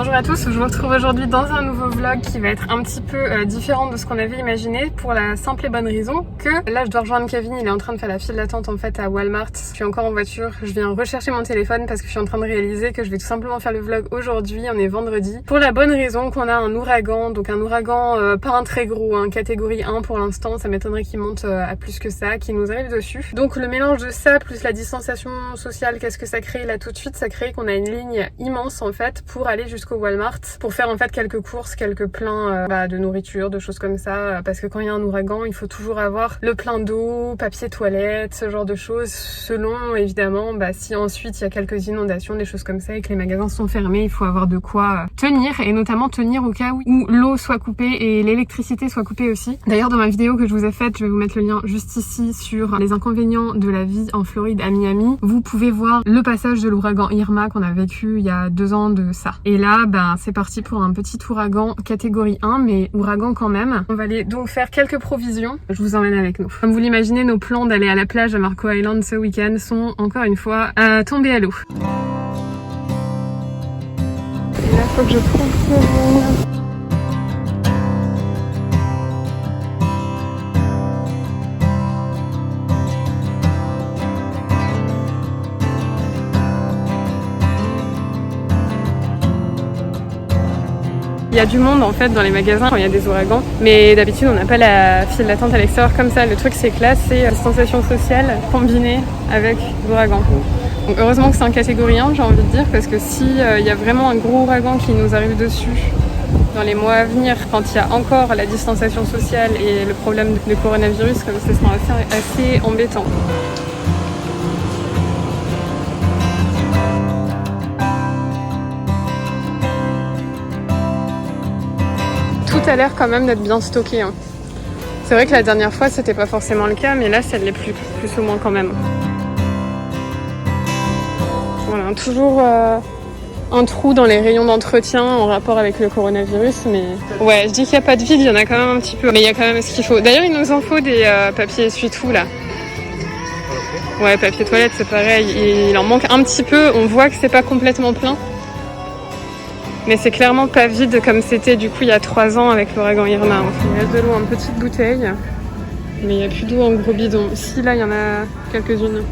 Bonjour à tous, je vous retrouve aujourd'hui dans un nouveau vlog qui va être un petit peu différent de ce qu'on avait imaginé pour la simple et bonne raison que là je dois rejoindre Kevin, il est en train de faire la file d'attente en fait à Walmart. Je suis encore en voiture, je viens rechercher mon téléphone parce que je suis en train de réaliser que je vais tout simplement faire le vlog aujourd'hui, on est vendredi, pour la bonne raison qu'on a un ouragan, donc un ouragan pas un très gros, catégorie 1 pour l'instant, ça m'étonnerait qu'il monte à plus que ça, qui nous arrive dessus. Donc le mélange de ça plus la distanciation sociale, qu'est-ce que ça crée là tout de suite? Ça crée qu'on a une ligne immense en fait pour aller jusqu'au Walmart pour faire en fait quelques courses, quelques pleins de nourriture, de choses comme ça, parce que quand il y a un ouragan il faut toujours avoir le plein d'eau, papier toilette, ce genre de choses, selon évidemment si ensuite il y a quelques inondations, des choses comme ça et que les magasins sont fermés, il faut avoir de quoi tenir, et notamment tenir au cas où l'eau soit coupée et l'électricité soit coupée aussi. D'ailleurs dans ma vidéo que je vous ai faite, je vais vous mettre le lien juste ici sur les inconvénients de la vie en Floride à Miami, vous pouvez voir le passage de l'ouragan Irma qu'on a vécu il y a 2 ans de ça. Et là c'est parti pour un petit ouragan catégorie 1, mais ouragan quand même. On va aller donc faire quelques provisions, je vous emmène avec nous. Comme vous l'imaginez, nos plans d'aller à la plage à Marco Island ce week-end sont encore une fois tombés à l'eau. Et là faut que je trouve Kevin. Il y a du monde en fait dans les magasins quand il y a des ouragans, mais d'habitude on n'a pas la file d'attente à l'extérieur comme ça. Le truc c'est que là c'est distanciation sociale combinée avec l'ouragan. Donc heureusement que c'est en catégorie 1, j'ai envie de dire, parce que si il y a vraiment un gros ouragan qui nous arrive dessus dans les mois à venir, quand il y a encore la distanciation sociale et le problème de coronavirus, comme ce sera assez embêtant. Tout a l'air quand même d'être bien stocké. C'est vrai que la dernière fois c'était pas forcément le cas, mais là ça l'est plus ou moins quand même. Voilà, toujours un trou dans les rayons d'entretien en rapport avec le coronavirus, mais ouais, je dis qu'il n'y a pas de vide, il y en a quand même un petit peu, mais il y a quand même ce qu'il faut. D'ailleurs il nous en faut des papiers essuie-tout là. Ouais, papier toilette c'est pareil, il en manque un petit peu, on voit que c'est pas complètement plein. Mais c'est clairement pas vide comme c'était du coup il y a 3 ans avec l'ouragan Irma. Il reste de l'eau en petite bouteille, mais il n'y a plus d'eau en gros bidon. Si là il y en a quelques-unes.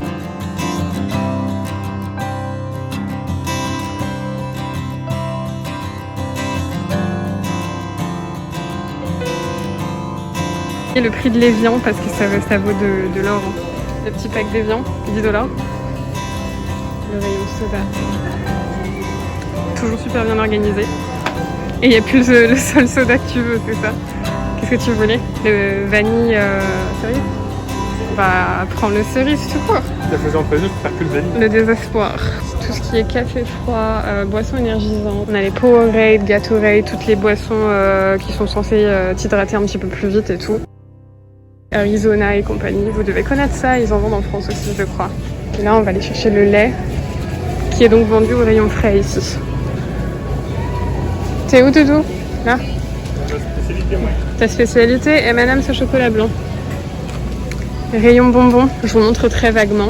Et le prix de l'évian parce que ça vaut de l'or. Le petit pack d'évian, $10. Le rayon soda. Toujours super bien organisé. Et il n'y a plus le seul soda que tu veux, c'est ça. Qu'est-ce que tu voulais? Le vanille cerise? Bah, prends le cerise tout court. La faisais entre les deux pour faire que le vanille. Le désespoir. Tout ce qui est café froid, boissons énergisantes. On a les Powerade, Gatorade, toutes les boissons qui sont censées t'hydrater un petit peu plus vite et tout. Arizona et compagnie, vous devez connaître ça, ils en vendent en France aussi, je crois. Et là, on va aller chercher le lait, qui est donc vendu au rayon frais ici. T'es où, Doudou? Là? Ma spécialité, moi. Ta spécialité, M&M's au chocolat blanc. Rayon bonbons, je vous montre très vaguement.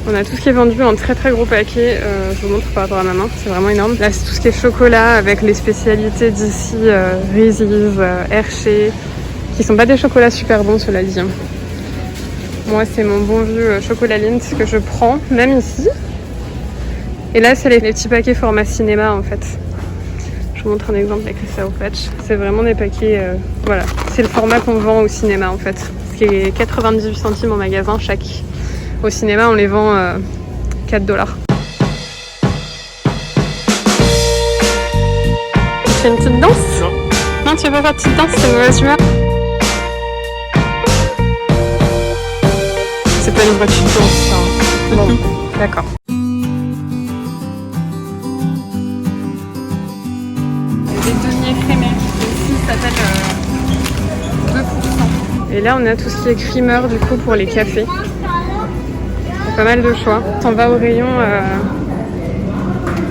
On a tout ce qui est vendu en très très gros paquets. Je vous montre par rapport à ma main, c'est vraiment énorme. Là, c'est tout ce qui est chocolat avec les spécialités d'ici, Reese's, Hershey, qui sont pas des chocolats super bons, cela dit. Moi, c'est mon bon vieux chocolat Lindt que je prends, même ici. Et là, c'est les petits paquets format cinéma en fait. Je vous montre un exemple avec les Sour Patch. C'est vraiment des paquets, voilà. C'est le format qu'on vend au cinéma en fait. Ce qui est 98 centimes en magasin chaque. Au cinéma, on les vend $4. Tu fais une petite danse? Non. Non, tu veux pas faire petite danse, c'est mauvaise humeur. C'est pas une vraie petite danse, ça. Bon, d'accord. Des deniers crémés, ici ça s'appelle 2%. Et là on a tout ce qui est creamer du coup pour les cafés. Il y a pas mal de choix. On va au rayon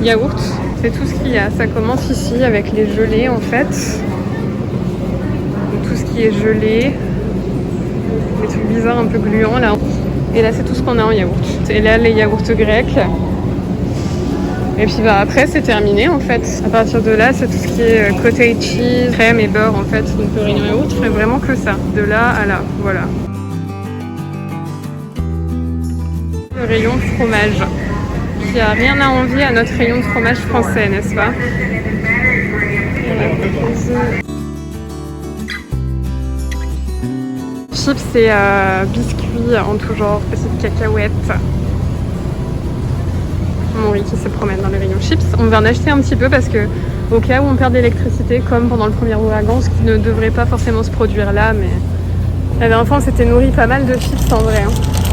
yaourt, c'est tout ce qu'il y a. Ça commence ici avec les gelées en fait. Donc, tout ce qui est gelé, des trucs bizarres un peu gluants là. Et là c'est tout ce qu'on a en yaourt. Et là les yaourts grecs. Et puis bah après c'est terminé en fait. À partir de là c'est tout ce qui est cottage cheese, crème et beurre en fait. Donc le rayon yaourt, je ferai vraiment que ça. De là à là, voilà. Le rayon fromage. Qui a rien à envier à notre rayon de fromage français, n'est-ce pas? Chips et biscuits en tout genre, petites cacahuètes. Mon riz qui se promène dans les rayons chips. On va en acheter un petit peu parce que au cas où on perd d'électricité, comme pendant le premier ouragan, ce qui ne devrait pas forcément se produire là, mais la dernière fois on s'était nourri pas mal de chips en vrai.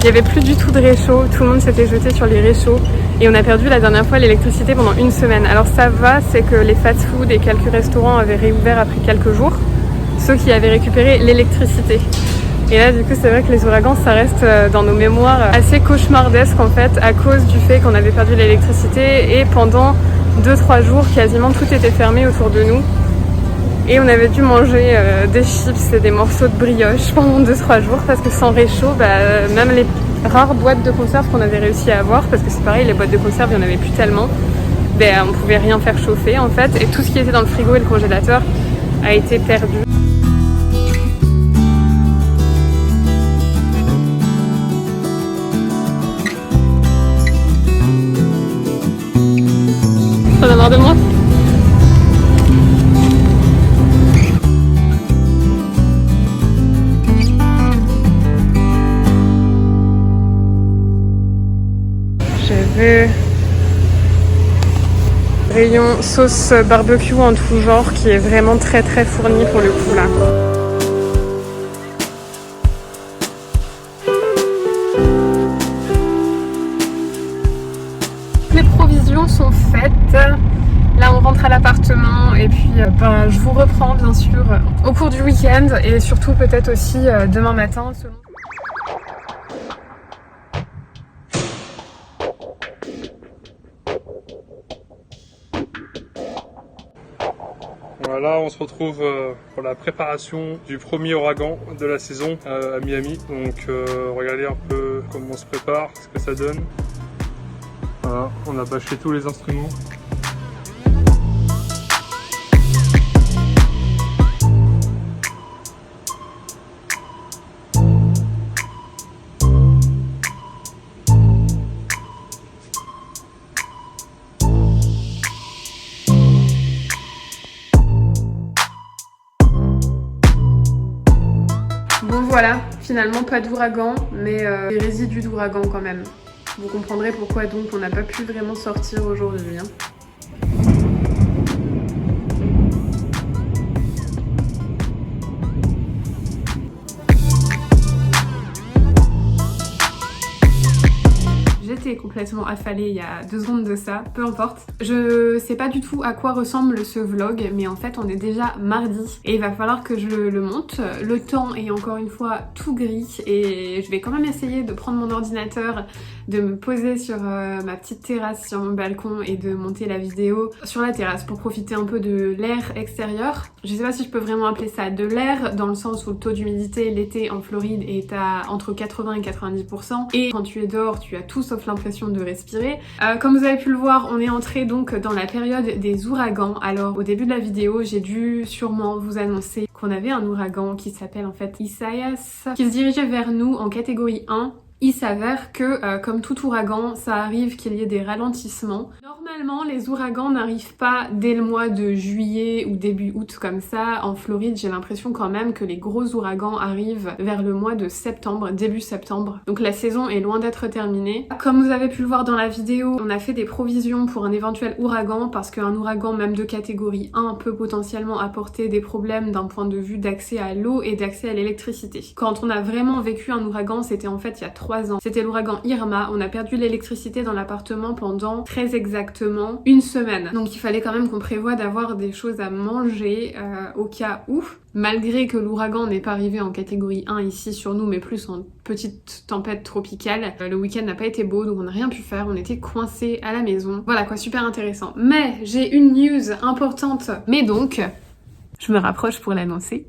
Il n'y avait plus du tout de réchaud, tout le monde s'était jeté sur les réchauds et on a perdu la dernière fois l'électricité pendant une semaine. Alors ça va, c'est que les fast-food et quelques restaurants avaient réouvert après quelques jours, ceux qui avaient récupéré l'électricité. Et là du coup c'est vrai que les ouragans ça reste dans nos mémoires assez cauchemardesque en fait à cause du fait qu'on avait perdu l'électricité et pendant 2-3 jours quasiment tout était fermé autour de nous. Et on avait dû manger des chips et des morceaux de brioche pendant 2-3 jours parce que sans réchaud, même les rares boîtes de conserve qu'on avait réussi à avoir, parce que c'est pareil, les boîtes de conserve, il n'y en avait plus tellement, on pouvait rien faire chauffer en fait. Et tout ce qui était dans le frigo et le congélateur a été perdu. T'en as marre de moi ? Rayon sauce barbecue en tout genre qui est vraiment très très fourni pour le coup là. Les provisions sont faites. Là on rentre à l'appartement et puis je vous reprends bien sûr au cours du week-end et surtout peut-être aussi demain matin selon... Voilà, on se retrouve pour la préparation du premier ouragan de la saison à Miami. Donc regardez un peu comment on se prépare, ce que ça donne. Voilà, on a bâché tous les instruments. Bon voilà, finalement pas d'ouragan, mais des résidus d'ouragan quand même. Vous comprendrez pourquoi donc on n'a pas pu vraiment sortir aujourd'hui. J'étais complètement affalée il y a 2 secondes de ça, peu importe. Je sais pas du tout à quoi ressemble ce vlog, mais en fait on est déjà mardi et il va falloir que je le monte. Le temps est encore une fois tout gris et je vais quand même essayer de prendre mon ordinateur, de me poser sur ma petite terrasse sur mon balcon et de monter la vidéo sur la terrasse pour profiter un peu de l'air extérieur. Je sais pas si je peux vraiment appeler ça de l'air dans le sens où le taux d'humidité l'été en Floride est à entre 80 et 90% et quand tu es dehors tu as tout sauf l'impression de respirer. Comme vous avez pu le voir, on est entré donc dans la période des ouragans. Alors au début de la vidéo, j'ai dû sûrement vous annoncer qu'on avait un ouragan qui s'appelle en fait Isaias, qui se dirigeait vers nous en catégorie 1. Il s'avère que, comme tout ouragan, ça arrive qu'il y ait des ralentissements. Normalement, les ouragans n'arrivent pas dès le mois de juillet ou début août comme ça. En Floride, j'ai l'impression quand même que les gros ouragans arrivent vers le mois de septembre, début septembre. Donc la saison est loin d'être terminée. Comme vous avez pu le voir dans la vidéo, on a fait des provisions pour un éventuel ouragan parce qu'un ouragan même de catégorie 1 peut potentiellement apporter des problèmes d'un point de vue d'accès à l'eau et d'accès à l'électricité. Quand on a vraiment vécu un ouragan, c'était en fait il y a 3 ans. C'était l'ouragan Irma. On a perdu l'électricité dans l'appartement pendant très exactement 1 semaine. Donc il fallait quand même qu'on prévoie d'avoir des choses à manger au cas où. Malgré que l'ouragan n'est pas arrivé en catégorie 1 ici sur nous, mais plus en petite tempête tropicale. Le week-end n'a pas été beau, donc on n'a rien pu faire. On était coincés à la maison. Voilà quoi, super intéressant. Mais j'ai une news importante. Mais donc... je me rapproche pour l'annoncer.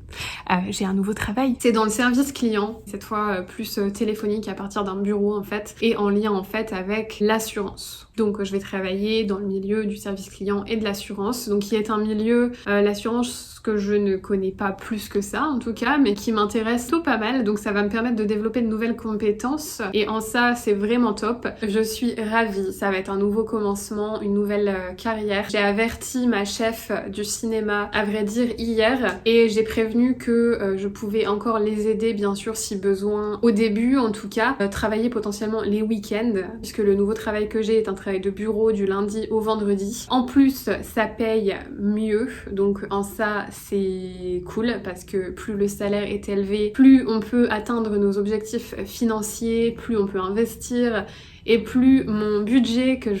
J'ai un nouveau travail. C'est dans le service client, cette fois plus téléphonique à partir d'un bureau en fait, et en lien en fait avec l'assurance. Donc je vais travailler dans le milieu du service client et de l'assurance, donc qui est un milieu, l'assurance que je ne connais pas plus que ça en tout cas, mais qui m'intéresse plutôt pas mal, donc ça va me permettre de développer de nouvelles compétences, et en ça c'est vraiment top. Je suis ravie, ça va être un nouveau commencement, une nouvelle carrière. J'ai averti ma chef du cinéma, à vrai dire hier, et j'ai prévenu que je pouvais encore les aider bien sûr si besoin, au début en tout cas, travailler potentiellement les week-ends, puisque le nouveau travail que j'ai est un travail de bureau du lundi au vendredi. En plus ça paye mieux, donc en ça c'est cool, parce que plus le salaire est élevé, plus on peut atteindre nos objectifs financiers, plus on peut investir, et plus mon budget que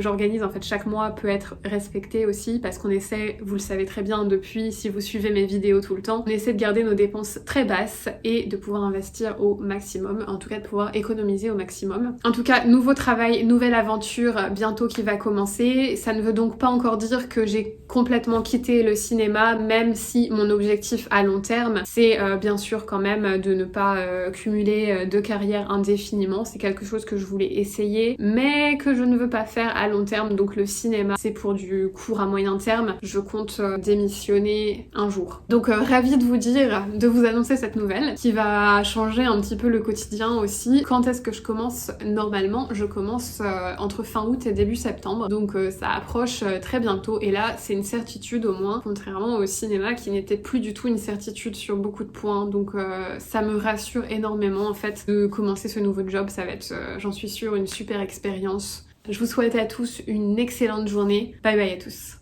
j'organise en fait chaque mois peut être respecté aussi, parce qu'on essaie, vous le savez très bien depuis si vous suivez mes vidéos tout le temps, on essaie de garder nos dépenses très basses et de pouvoir investir au maximum, en tout cas de pouvoir économiser au maximum. En tout cas, nouveau travail, nouvelle aventure bientôt qui va commencer. Ça ne veut donc pas encore dire que j'ai complètement quitté le cinéma, même si mon objectif à long terme c'est bien sûr quand même de ne pas cumuler deux carrières indéfiniment. C'est quelque chose que je voulais essayer, mais que je ne veux pas faire à long terme, donc le cinéma c'est pour du court à moyen terme. Je compte démissionner un jour. Donc ravie de vous dire, de vous annoncer cette nouvelle qui va changer un petit peu le quotidien aussi. Quand est-ce que je commence? Normalement je commence entre fin août et début septembre, donc ça approche très bientôt, et là c'est une certitude au moins, contrairement au cinéma qui n'était plus du tout une certitude sur beaucoup de points, donc ça me rassure énormément en fait de commencer ce nouveau job. Ça va être, j'en suis sûre, une super expérience. Je vous souhaite à tous une excellente journée. Bye bye à tous.